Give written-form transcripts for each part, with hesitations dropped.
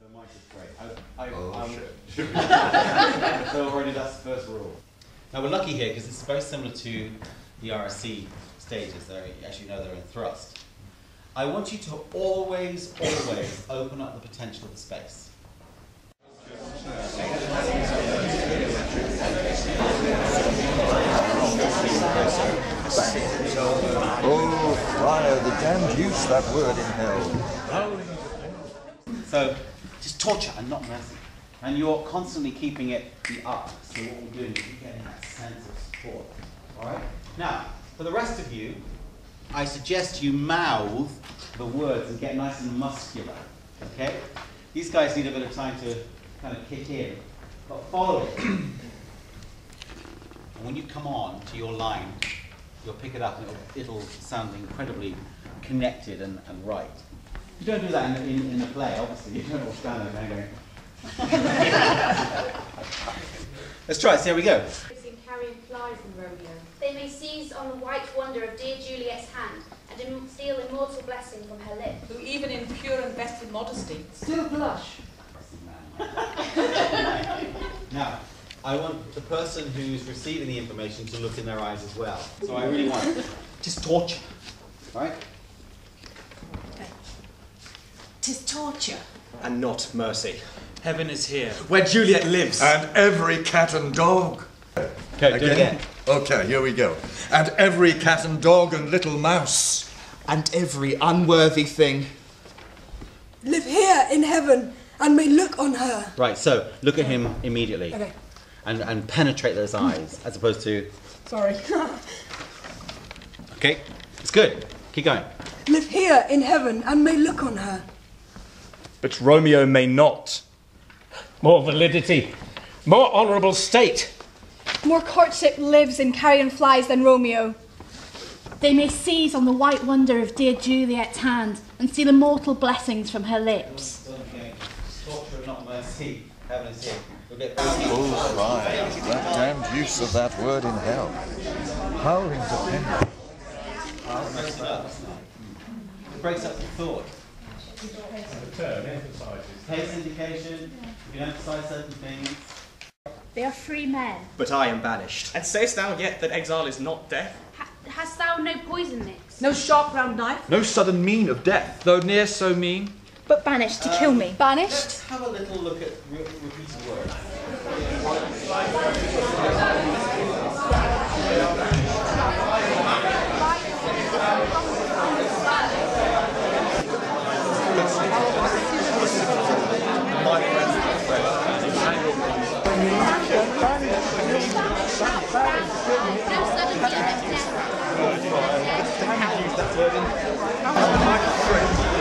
So Mike is great. Shit. So already that's the first rule. Now we're lucky here because it's very similar to the RSC stages. As you know, they're in thrust. I want you to always open up the potential of the space. Oh, fire, the damned use that word in hell. So, just torture and not mercy. And you're constantly keeping it the up. So what we're doing is we're getting that sense of support. Alright? Now, for the rest of you, I suggest you mouth the words and get nice and muscular. Okay? These guys need a bit of time to kind of kick in. But follow it. And when you come on to your line, you'll pick it up and it'll sound incredibly connected and right. You don't do that in a play, obviously. You don't all stand there going. Let's try it. So here we go. Carrying flies in Romeo. They may seize on the white wonder of dear Juliet's hand and steal immortal blessing from her lips. Who even in pure and vested modesty still blush. Now, I want the person who's receiving the information to look in their eyes as well. So I really want just torture, right? 'Tis torture. And not mercy. Heaven is here. Where Juliet lives. And every cat and dog. Okay, do it again. Okay, here we go. And every cat and dog and little mouse. And every unworthy thing. Live here in heaven and may look on her. Right, so look at him immediately. Okay. And penetrate those eyes, as opposed to... Sorry. Okay, it's good. Keep going. Live here in heaven and may look on her. But Romeo may not. More validity. More honourable state. More courtship lives in carrion flies than Romeo. They may seize on the white wonder of dear Juliet's hand and steal immortal blessings from her lips. Torture and not mercy. Heaven is here. Oh, fire, that damned use of that word in hell. How independent. It breaks up the thought. The term emphasises. Pace indication, you can emphasise certain things. They are free men. But I am banished. And sayest thou yet that exile is not death? Hast thou no poison mix? No sharp round knife? No sudden mean of death, though near so mean? But banished to kill me. Banished? Let's have a little look at repeated words.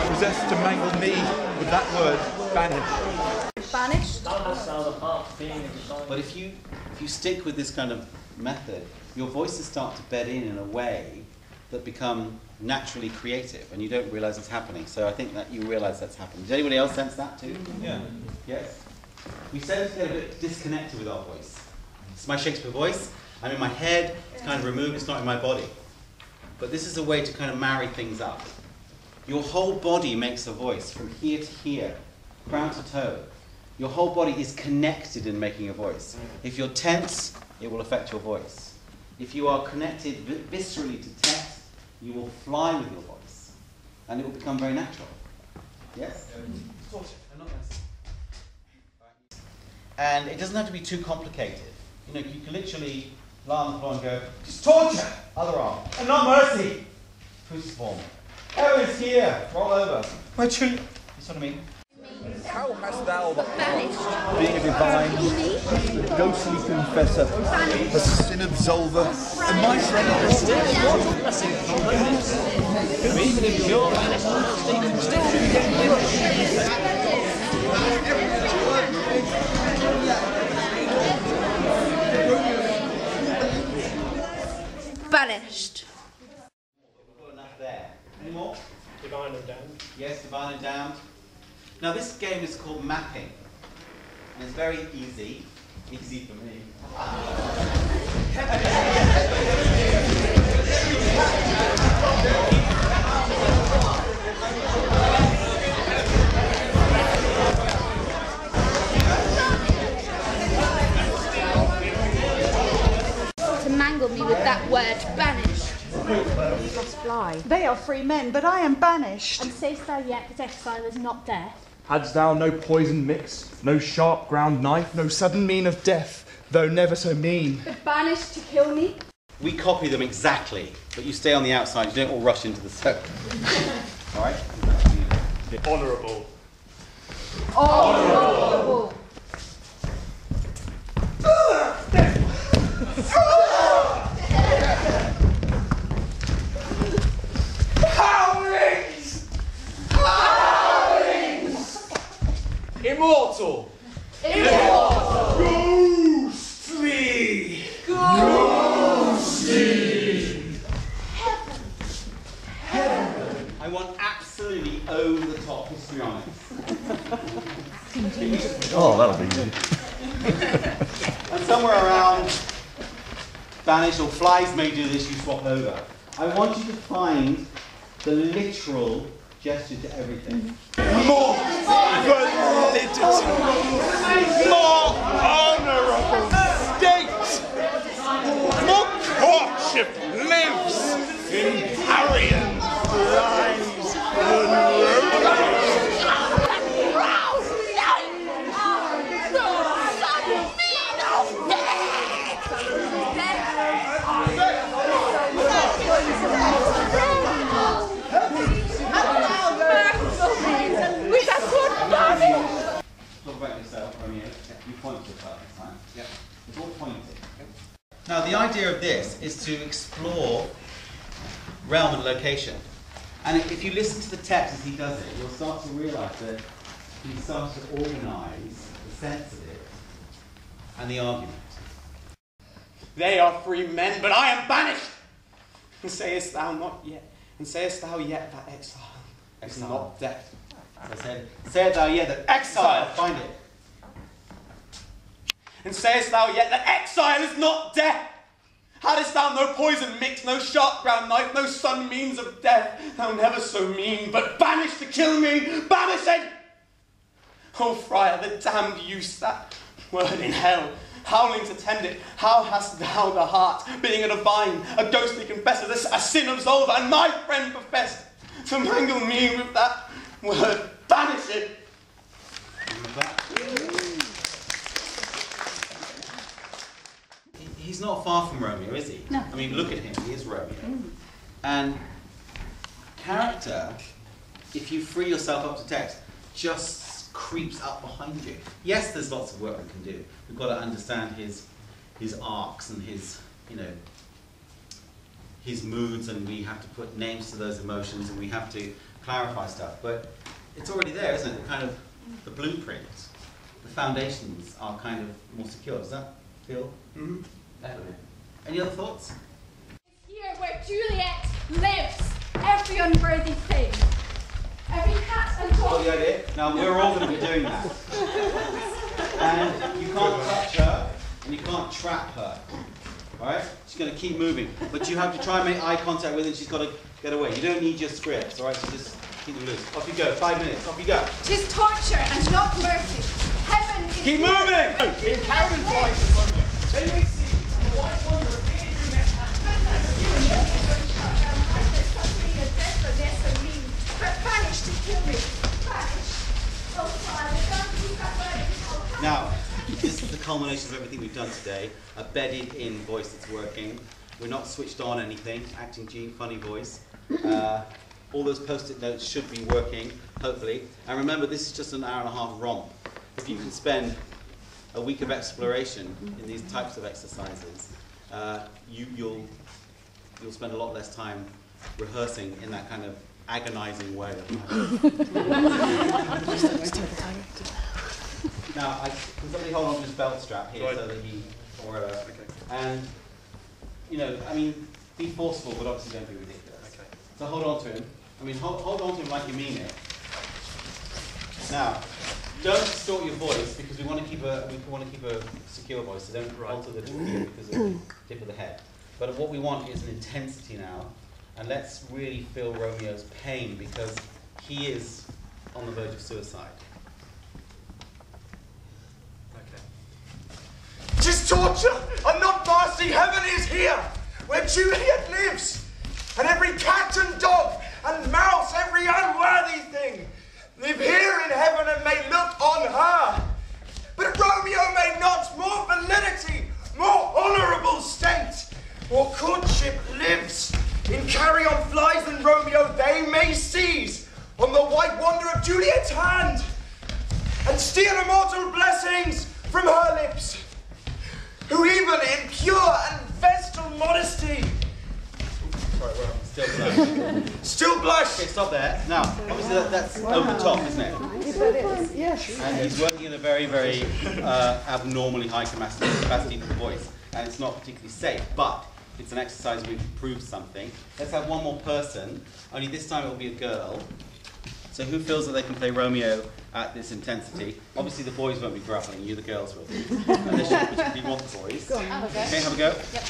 Possessed to mangle me with that word, banished. Banished? But if you stick with this kind of method, your voices start to bed in a way that become naturally creative, and you don't realise it's happening. So I think that you realise that's happening. Does anybody else sense that too? Yeah. Yes? We tend to get a bit disconnected with our voice. It's my Shakespeare voice. I'm in my head. It's kind of removed. It's not in my body. But this is a way to kind of marry things up. Your whole body makes a voice from here to here, crown to toe. Your whole body is connected in making a voice. If you're tense, it will affect your voice. If you are connected viscerally to text, you will fly with your voice. And it will become very natural. Yes? And it doesn't have to be too complicated. You know, you can literally lie on the floor and go, just torture! Other arm. And not mercy! Cruciform. Heaven is here! Roll over. My tree. That's what I mean. How hast thou the heart, being a divine, ghostly confessor, a sin absolver, and my friend Banished. We've got enough there. Any more? Divine and damned. Yes, divine and damned. Now this game is called mapping, and it's very easy. Easy for me. must fly. They are free men, but I am banished. And sayest thou yet that exile is not death? Hadst thou no poison mix, no sharp ground knife, No sudden mean of death, though never so mean. But banished to kill me? We copy them exactly, but you stay on the outside. You don't all rush into the circle. All right? Honourable. Honourable. Howlings! Howlings! Immortal! Immortal! Ghostly! Ghostly! I want absolutely over-the-top histrionics. Oh, that'll be easy. And somewhere around Spanish or flies may do this, you swap over. I want you to find the literal gesture to everything. More validity! More honourable state! More courtship lives in Arian lies Talk about yourself, Romeo. You point to yourself this time. Yeah. It's all pointing. Now, the idea of this is to explore realm and location. And if you listen to the text as he does it, you'll start to realise that he starts to organise the sense of it and the argument. They are free men, but I am banished. And sayest thou not yet? And sayest thou yet that exile is not death? As I said, say thou yet that exile, find it. And sayest thou yet that exile is not death? Hadst thou no poison mix, no sharp ground knife, no sudden means of death, thou never so mean, but banished to kill me, banished! Oh, friar, the damned use that word in hell. Howlings attend it. How hast thou the heart, being a divine, a ghostly confessor, a sin absolver, and my friend professed, to mangle me with that word, banish it? He's not far from Romeo, is he? No. I mean, look at him. He is Romeo. And character, if you free yourself up to text, just creeps up behind you. Yes, there's lots of work we can do. We've got to understand his arcs and his, his moods, and we have to put names to those emotions, and we have to clarify stuff. But it's already there, isn't it? The kind of the blueprint, the foundations are kind of more secure. Does that feel better? Any other thoughts? Here where Juliet lives, every unworthy thing, every cat and dog. Got the idea? Now we're all going to be doing that. And you can't touch her, and you can't trap her. Alright? She's going to keep moving. But you have to try and make eye contact with her, and she's got to get away. You don't need your scripts, alright? So just keep them loose. Off you go. 5 minutes. Off you go. 'Tis torture and not mercy. Heaven is Keep moving! In Karen voice, they may see the white wonder of being Now, this is the culmination of everything we've done today. A bedded in voice that's working. We're not switched on anything. Acting Gene, funny voice. All those post-it notes should be working, hopefully. And remember, this is just an hour-and-a-half romp. If you can spend a week of exploration in these types of exercises, you'll spend a lot less time rehearsing in that kind of agonizing way. Now, can somebody hold on to his belt strap here so that he, and, I mean, be forceful, but obviously don't be ridiculous. Okay. So hold on to him. I mean, hold on to him like you mean it. Now, don't distort your voice because we want to keep a secure voice. So don't alter the tip because of the tip of the head. But what we want is an intensity now, and let's really feel Romeo's pain because he is on the verge of suicide. Okay. 'Tis torture and not mercy. Heaven is here, where Juliet lives, and live here in heaven and may look on her. But Romeo may not, more validity, more honourable state, or courtship lives. In carrion flies than Romeo they may seize on the white wonder of Juliet's hand, and steal immortal blessings from her lips, who even in pure and vestal modesty still blush. Okay, stop there. Now, obviously that's over the top, isn't it? Yes. And he's working in a very, very abnormally high capacity for the voice, and it's not particularly safe, but it's an exercise where we've proved something. Let's have one more person, only this time it will be a girl. So who feels that they can play Romeo at this intensity? Obviously the boys won't be grappling, you the girls will be. Unless you particularly want the boys. Go on. Okay, have a go. Yep.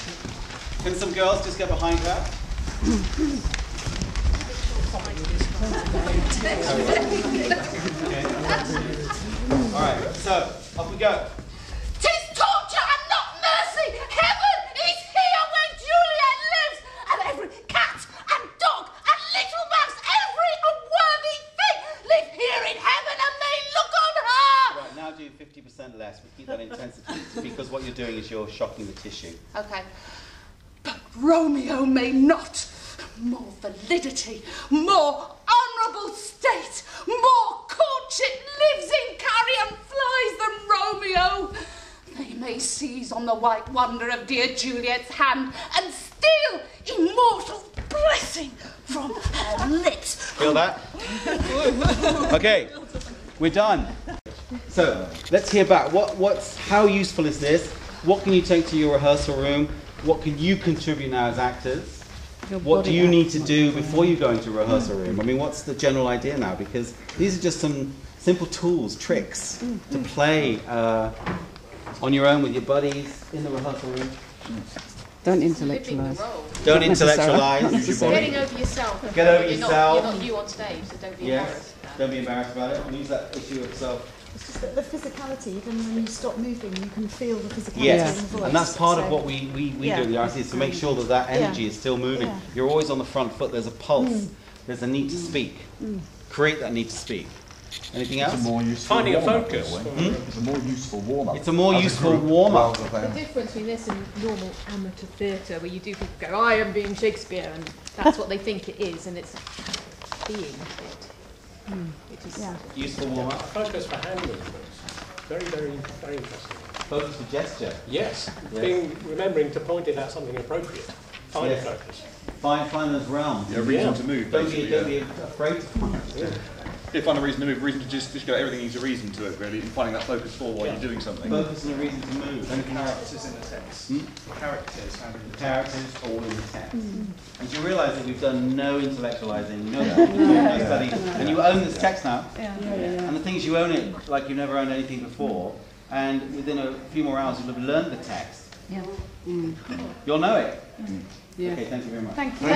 Can some girls just get behind her? Okay. Alright, so off we go. 'Tis torture and not mercy! Heaven is here where Juliet lives! And every cat and dog and little mouse, every unworthy thing, live here in heaven and may look on her! Right, now do 50% less, but keep that intensity, because what you're doing is you're shocking the tissue. Okay. But Romeo may not. More validity, more honourable state, more courtship lives in carrion flies than Romeo. They may seize on the white wonder of dear Juliet's hand and steal immortal blessing from her lips. Feel that? Okay, we're done. So let's hear back. How useful is this? What can you take to your rehearsal room? What can you contribute now as actors? What do you need to do before you go into a rehearsal room? I mean, what's the general idea now? Because these are just some simple tools, tricks to play on your own with your buddies in the rehearsal room. Don't intellectualise. Don't intellectualise. Getting over yourself. Get over yourself. You're not you on stage, so don't be embarrassed. Don't be embarrassed about it. And use that issue of self. It's just that the physicality, even when you stop moving, you can feel the physicality in Yes, the voice. and that's part of what we do at the RSC, is to make sure that that energy is still moving. Yeah. You're always on the front foot. There's a pulse. There's a need to speak. Create that need to speak. Anything else? It's a more useful Finding a warm-up, focus. It's a more useful warm-up. It's a more useful warm-up. The difference between this and normal amateur theatre, where you do people go, I am being Shakespeare, and that's what they think it is, and it's being it. Which is Useful warm-up. Focus for hand movements. Very, very, very interesting. Focus for gesture. Yes. Yes. Remembering to point it at something appropriate. Find a focus. Find those realms. Yeah, reason to move, Don't basically. be afraid to find it. If find a reason to move, reason to just go, everything needs a reason to it, really, and finding that focus for while you're doing something. Focus and a reason to move. And characters in the text. Characters found in the Characters all in the text. And you realise that we've done no intellectualising, no study, and you own this text now. And the thing is, you own it like you've never owned anything before, and within a few more hours you'll have learned the text. You'll know it. Okay, thank you very much. Thank you.